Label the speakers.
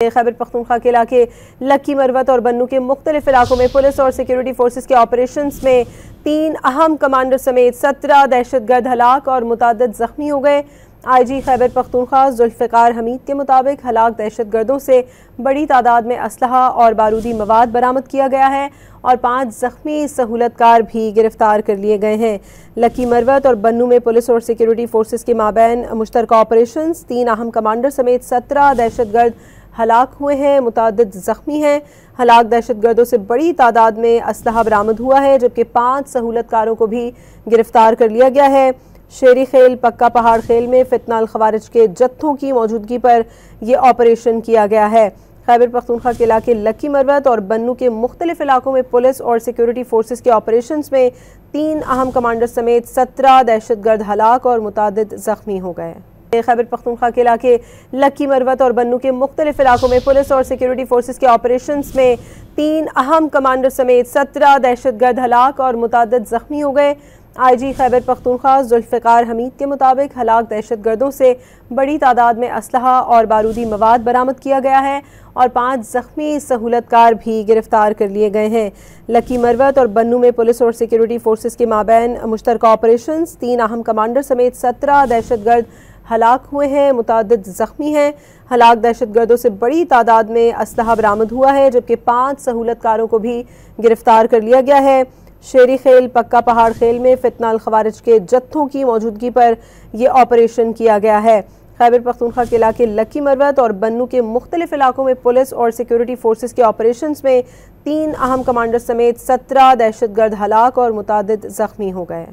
Speaker 1: खैबर पख्तूनख्वा के इलाके लक्की मरवत और बन्नू के मुख्तलिफ इलाकों में पुलिस और सिक्योरिटी फोर्सेस के ऑपरेशंस में 3 अहम कमांडर समेत 17 दहशतगर्द हलाक और मुतादिद जख्मी हो गए। IG खैबर पख्तूनख्वा जुल्फ़िकार हमीद के मुताबिक हलाक दहशतगर्दों से बड़ी तादाद में असलहा और बारूदी मवाद बरामद किया गया है और 5 जख्मी सहूलतकार भी गिरफ्तार कर लिए गए हैं। लक्की मरवत और बन्नू में पुलिस और सिक्योरिटी फोर्सेस के माबैन मुश्तरका ऑपरेशंस 3 अहम कमांडर समेत 17 दहशतगर्द हलाक हुए हैं, मुतादिद जख्मी हैं। हलाक दहशतगर्दों से बड़ी तादाद में असलहा बरामद हुआ है, जबकि 5 सहूलतकारों को भी गिरफ्तार कर लिया गया है। शेरी खेल, पक्का पहाड़ खेल में फितना अल खवारिज के जत्थों की मौजूदगी पर यह ऑपरेशन किया गया है। खैबर पख्तूनख्वा के इलाके लक्की मरवत और बन्नू के मुख्तलिफ इलाकों में पुलिस और सिक्योरिटी फोर्सेस के ऑपरेशंस में 3 अहम कमांडर समेत 17 दहशतगर्द हलाक और मुतादिद जख्मी हो गए। खैबर पख्तूनख्वा के इलाके लक्की मरवत और बन्नू के मुख्तलिफ इलाकों में पुलिस और सिक्योरिटी फोर्सेस के ऑपरेशंस में 3 अहम कमांडर समेत 17 दहशतगर्द हलाक और मुतादिद जख्मी हो गए। IG खैबर पख्तूनख्वा जुल्फ़िकार हमीद के मुताबिक हलाक दहशतगर्दों से बड़ी तादाद में असलहा और बारूदी मवाद बरामद किया गया है और 5 जख्मी सहूलतकार भी गिरफ्तार कर लिए गए हैं। लक्की मरवत और बन्नू में पुलिस और सिक्योरिटी फोर्सेस के माबैन मुश्तरका ऑपरेशंस 3 अहम कमांडर समेत 17 दहशतगर्द हलाक हुए हैं, मुतादिद जख्मी हैं। हलाक दहशतगर्दों से बड़ी तादाद में असलहा बरामद हुआ है, जबकि 5 सहूलतकारों को भी गिरफ्तार कर लिया गया है। शेरी खेल, पक्का पहाड़ खेल में फितना अल खवारिज के जत्थों की मौजूदगी पर यह ऑपरेशन किया गया है। खैबर पख्तूनख्वा के इलाके लक्की मरवत और बन्नू के मुख्तलिफ इलाकों में पुलिस और सिक्योरिटी फोर्सेस के ऑपरेशंस में 3 अहम कमांडर समेत 17 दहशतगर्द हलाक और मुतादिद जख्मी हो गए।